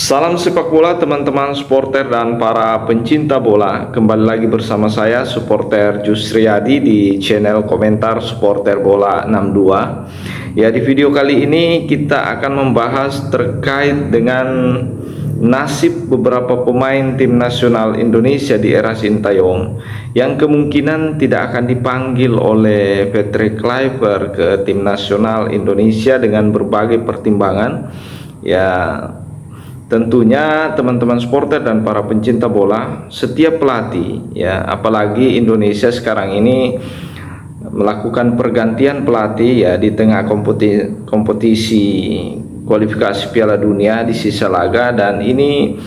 Salam sepak bola teman-teman supporter dan para pencinta bola. Kembali lagi bersama saya supporter Jusriyadi di channel komentar supporter bola 62. Ya, di video kali ini kita akan membahas terkait dengan nasib beberapa pemain tim nasional Indonesia di era Sintayong yang kemungkinan tidak akan dipanggil oleh Patrick Kluivert ke tim nasional Indonesia dengan berbagai pertimbangan. Ya, tentunya teman-teman supporter dan para pencinta bola, setiap pelatih ya, apalagi Indonesia sekarang ini melakukan pergantian pelatih ya di tengah kompetisi kualifikasi Piala Dunia di sisa laga, dan ini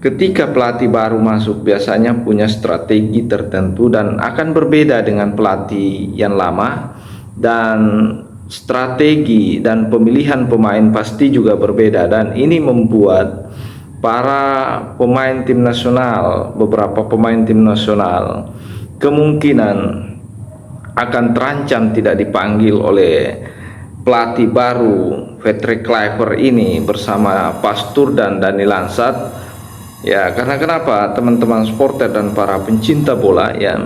ketika pelatih baru masuk biasanya punya strategi tertentu dan akan berbeda dengan pelatih yang lama, dan strategi dan pemilihan pemain pasti juga berbeda, dan ini membuat para pemain tim nasional, beberapa pemain tim nasional kemungkinan akan terancam tidak dipanggil oleh pelatih baru Patrick Kluivert ini bersama Pastur dan Dani Lansat. Ya, karena kenapa teman-teman supporter dan para pencinta bola ya,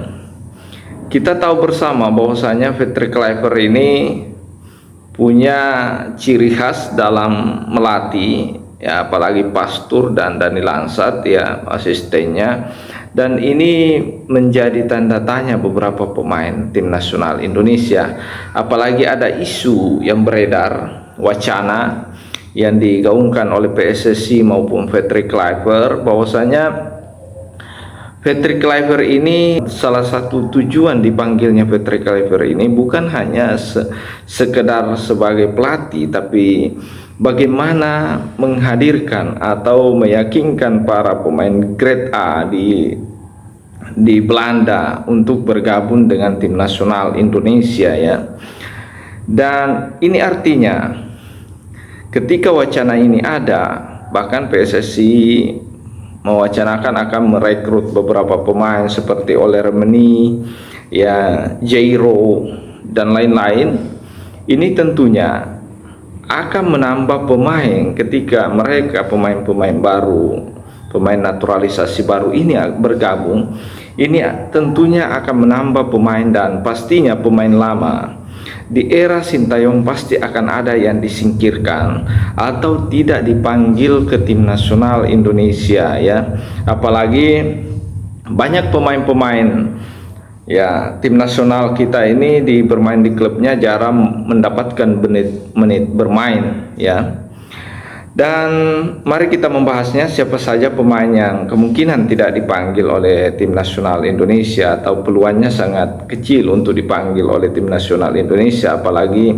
kita tahu bersama bahwasanya Patrick Kluivert ini punya ciri khas dalam melatih ya, apalagi Pastur dan Dani Lansat ya asistennya, dan ini menjadi tanda tanya beberapa pemain tim nasional Indonesia. Apalagi ada isu yang beredar, wacana yang digaungkan oleh PSSI maupun Patrick Kluivert bahwasanya Patrick Kluivert ini, salah satu tujuan dipanggilnya Patrick Kluivert ini bukan hanya sekedar sebagai pelatih, tapi bagaimana menghadirkan atau meyakinkan para pemain grade A di Belanda untuk bergabung dengan tim nasional Indonesia ya. Dan ini artinya ketika wacana ini ada, bahkan PSSI mewacanakan akan merekrut beberapa pemain seperti Olermeni, ya, Jairo dan lain-lain. Ini tentunya akan menambah pemain ketika mereka pemain-pemain baru, pemain naturalisasi baru ini bergabung. Ini tentunya akan menambah pemain, dan pastinya pemain lama di era Sintayong pasti akan ada yang disingkirkan atau tidak dipanggil ke tim nasional Indonesia ya. Apalagi banyak pemain-pemain ya tim nasional kita ini bermain di klubnya jarang mendapatkan menit bermain ya. Dan mari kita membahasnya, siapa saja pemain yang kemungkinan tidak dipanggil oleh tim nasional Indonesia atau peluangnya sangat kecil untuk dipanggil oleh tim nasional Indonesia, apalagi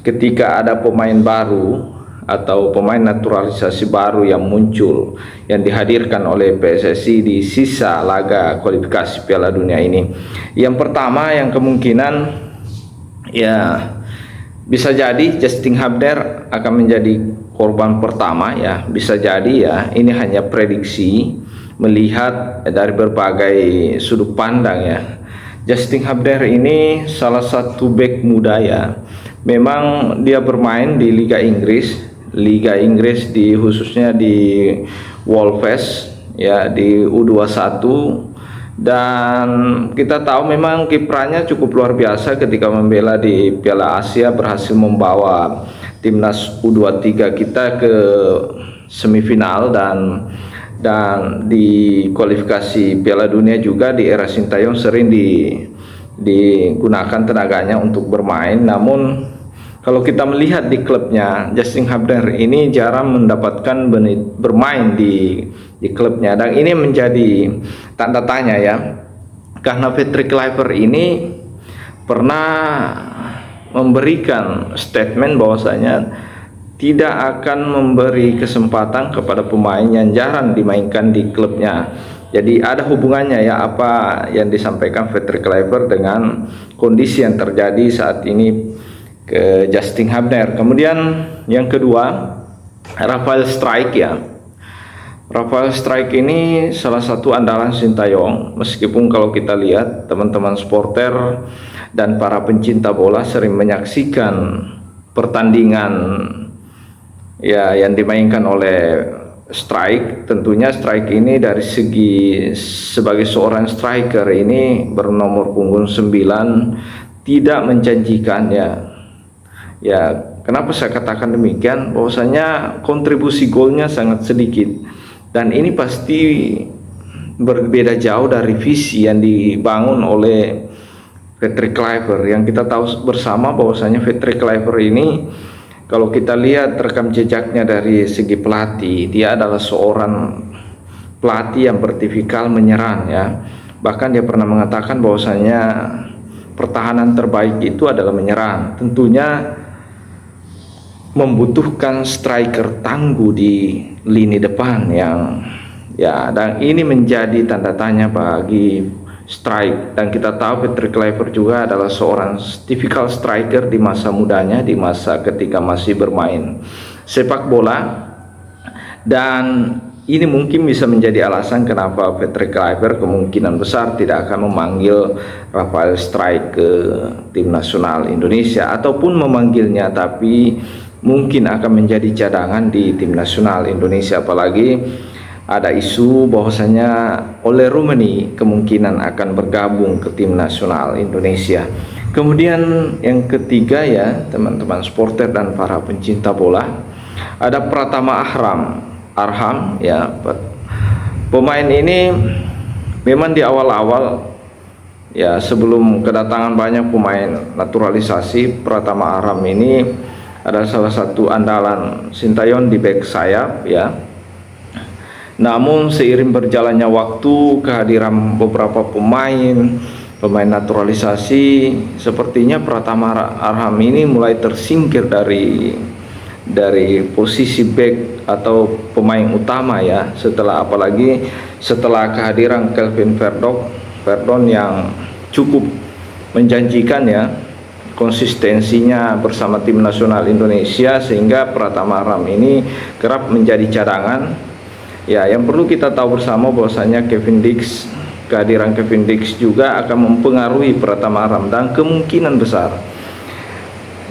ketika ada pemain baru atau pemain naturalisasi baru yang muncul yang dihadirkan oleh PSSI di sisa laga kualifikasi Piala Dunia ini. Yang pertama yang kemungkinan ya bisa jadi Justin Hubner akan menjadi korban pertama ya, bisa jadi ya, ini hanya prediksi melihat dari berbagai sudut pandang ya. Justin Hubner ini salah satu bek muda ya, memang dia bermain di Liga Inggris di khususnya di Wolves ya, di U21, dan kita tahu memang kiprahnya cukup luar biasa ketika membela di Piala Asia, berhasil membawa timnas U23 kita ke semifinal, dan di kualifikasi Piala Dunia juga di era Sintayong sering digunakan tenaganya untuk bermain. Namun kalau kita melihat di klubnya, Justin Hubner ini jarang mendapatkan bermain di klubnya, dan ini menjadi tanda tanya ya, karena Patrick Kluivert ini pernah memberikan statement bahwasanya tidak akan memberi kesempatan kepada pemain yang jarang dimainkan di klubnya. Jadi ada hubungannya ya apa yang disampaikan Patrick Kluivert dengan kondisi yang terjadi saat ini ke Justin Hubner. Kemudian yang kedua, Rafael Struijk ya. Rafael Struijk ini salah satu andalan Sintayong, meskipun kalau kita lihat teman-teman supporter dan para pencinta bola sering menyaksikan pertandingan ya yang dimainkan oleh strike. Tentunya strike ini dari segi sebagai seorang striker ini bernomor punggung 9 tidak menjanjikan ya. Ya, kenapa saya katakan demikian? Bahwasanya kontribusi golnya sangat sedikit dan ini pasti berbeda jauh dari visi yang dibangun oleh Patrick Kluivert. Yang kita tahu bersama bahwasanya Patrick Kluivert ini, kalau kita lihat rekam jejaknya dari segi pelatih, dia adalah seorang pelatih yang bertipikal menyerang ya. Bahkan dia pernah mengatakan bahwasanya pertahanan terbaik itu adalah menyerang. Tentunya membutuhkan striker tangguh di lini depan yang ya, dan ini menjadi tanda tanya bagi strike. Dan kita tahu Patrick Kluivert juga adalah seorang tipikal striker di masa mudanya, di masa ketika masih bermain sepak bola. Dan ini mungkin bisa menjadi alasan kenapa Patrick Kluivert kemungkinan besar tidak akan memanggil Rafael Strijk ke tim nasional Indonesia, ataupun memanggilnya tapi mungkin akan menjadi cadangan di tim nasional Indonesia. Apalagi ada isu bahwasanya Ole Roemeny kemungkinan akan bergabung ke tim nasional Indonesia. Kemudian yang ketiga ya teman-teman supporter dan para pencinta bola, ada Pratama Arham ya. Pemain ini memang di awal-awal ya, sebelum kedatangan banyak pemain naturalisasi, Pratama Arham ini adalah salah satu andalan Sintayong di bek sayap ya. Namun seiring berjalannya waktu, kehadiran beberapa pemain naturalisasi, sepertinya Pratama Arham ini mulai tersingkir dari posisi bek atau pemain utama ya, apalagi setelah kehadiran Kelvin Verdon yang cukup menjanjikan ya, konsistensinya bersama tim nasional Indonesia, sehingga Pratama Arham ini kerap menjadi cadangan ya. Yang perlu kita tahu bersama bahwasanya kehadiran Kevin Dix juga akan mempengaruhi Pratama Arham, dan kemungkinan besar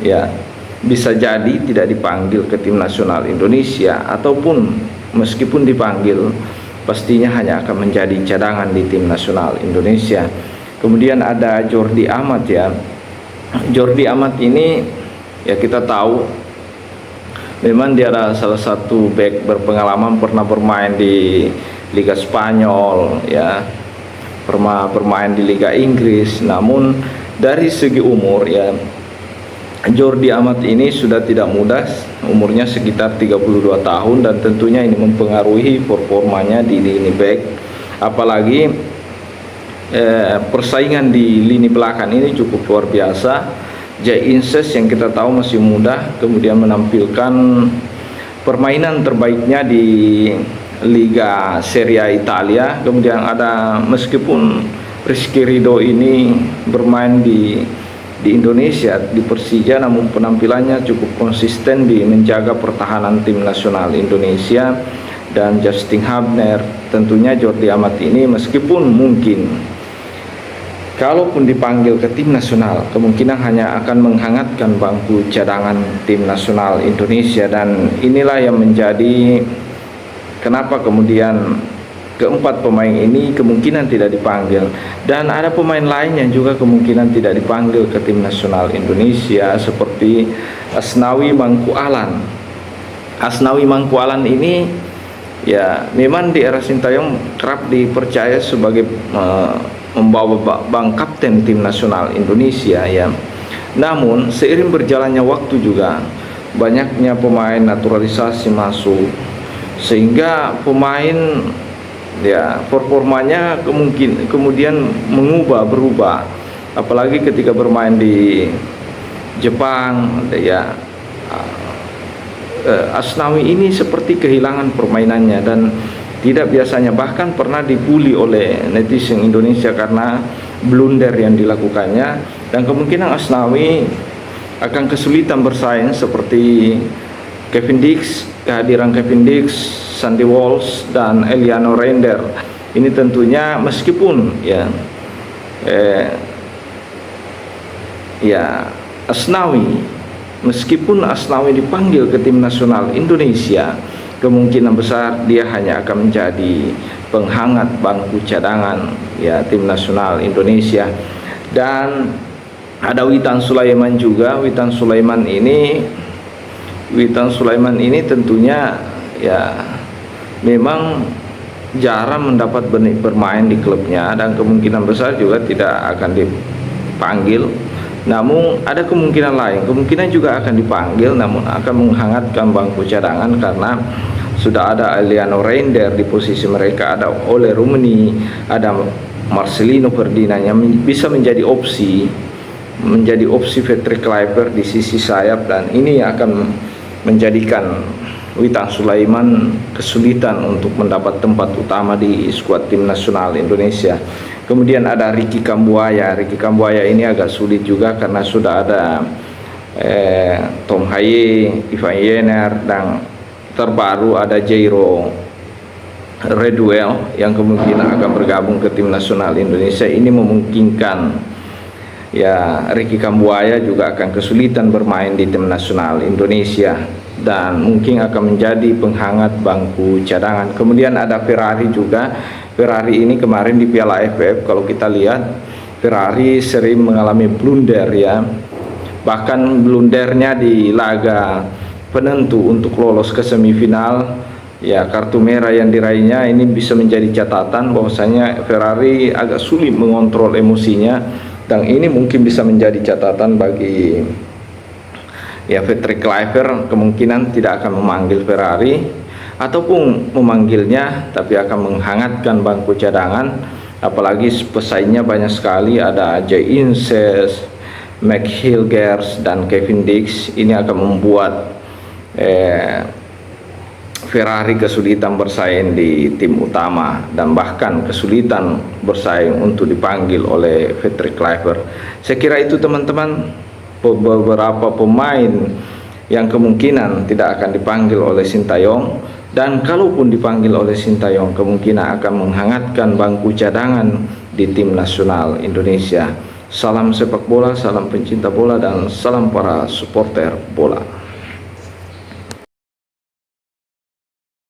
ya bisa jadi tidak dipanggil ke tim nasional Indonesia, ataupun meskipun dipanggil pastinya hanya akan menjadi cadangan di tim nasional Indonesia. Kemudian ada Jordi Amat ya. Jordi Amat ini ya, kita tahu memang dia adalah salah satu bek berpengalaman, pernah bermain di Liga Spanyol ya, pernah bermain di Liga Inggris. Namun dari segi umur ya, Jordi Amat ini sudah tidak muda, umurnya sekitar 32 tahun, dan tentunya ini mempengaruhi performanya di lini bek. Apalagi persaingan di lini belakang ini cukup luar biasa. Jay Inces yang kita tahu masih muda, kemudian menampilkan permainan terbaiknya di Liga Serie A Italia. Kemudian ada, meskipun Rizky Ridho ini bermain di Indonesia, di Persija, namun penampilannya cukup konsisten di menjaga pertahanan tim nasional Indonesia. Dan Justin Hubner, tentunya Jordi Amat ini meskipun mungkin kalaupun dipanggil ke tim nasional, kemungkinan hanya akan menghangatkan bangku cadangan tim nasional Indonesia. Dan inilah yang menjadi kenapa kemudian keempat pemain ini kemungkinan tidak dipanggil. Dan ada pemain lain yang juga kemungkinan tidak dipanggil ke tim nasional Indonesia, seperti Asnawi Mangku Alan. Asnawi Mangku Alan ini ya, memang di era Sintayong kerap dipercaya sebagai membawa bang kapten tim nasional Indonesia ya. Namun seiring berjalannya waktu juga banyaknya pemain naturalisasi masuk, sehingga pemain ya performanya kemudian berubah. Apalagi ketika bermain di Jepang ya, Asnawi ini seperti kehilangan permainannya dan tidak biasanya, bahkan pernah dibully oleh netizen Indonesia karena blunder yang dilakukannya. Dan kemungkinan Asnawi akan kesulitan bersaing seperti Kevin Dix, kehadiran Kevin Dix, Sandy Walsh, dan Eliano Render. Ini tentunya meskipun Asnawi dipanggil ke tim nasional Indonesia, kemungkinan besar dia hanya akan menjadi penghangat bangku cadangan ya tim nasional Indonesia. Dan ada Witan Sulaiman juga. Witan Sulaiman ini tentunya ya memang jarang mendapat bermain di klubnya dan kemungkinan besar juga tidak akan dipanggil. Namun ada kemungkinan lain, kemungkinan juga akan dipanggil namun akan menghangatkan bangku cadangan karena sudah ada Eliano Reinder di posisi mereka, ada Ole Rummenigge, ada Marcelino Ferdinand yang bisa menjadi opsi Patrick Kluivert di sisi sayap, dan ini akan menjadikan Witan Sulaiman kesulitan untuk mendapat tempat utama di skuad tim nasional Indonesia. Kemudian ada Ricky Kambuaya. Ricky Kambuaya ini agak sulit juga karena sudah ada Tom Haye, Ivan Yener, dan terbaru ada Jairo Redwell yang kemungkinan akan bergabung ke tim nasional Indonesia. Ini memungkinkan ya Ricky Kambuaya juga akan kesulitan bermain di tim nasional Indonesia dan mungkin akan menjadi penghangat bangku cadangan. Kemudian ada Ferrari juga. Ferrari ini kemarin di Piala AFF, kalau kita lihat Ferrari sering mengalami blunder ya, bahkan blundernya di laga penentu untuk lolos ke semifinal ya, kartu merah yang diraihnya ini bisa menjadi catatan bahwasanya Ferrari agak sulit mengontrol emosinya, dan ini mungkin bisa menjadi catatan bagi ya Patrick Kluivert. Kemungkinan tidak akan memanggil Ferrari ataupun memanggilnya tapi akan menghangatkan bangku cadangan, apalagi pesaingnya banyak sekali, ada Jay Inces, Mac Hilgers, dan Kevin Dix. Ini akan membuat Ferrari kesulitan bersaing di tim utama dan bahkan kesulitan bersaing untuk dipanggil oleh Patrick Kluivert. Saya kira itu teman-teman, beberapa pemain yang kemungkinan tidak akan dipanggil oleh Sintayong, dan kalaupun dipanggil oleh Sintayong kemungkinan akan menghangatkan bangku cadangan di tim nasional Indonesia. Salam sepak bola, salam pencinta bola, dan salam para supporter bola.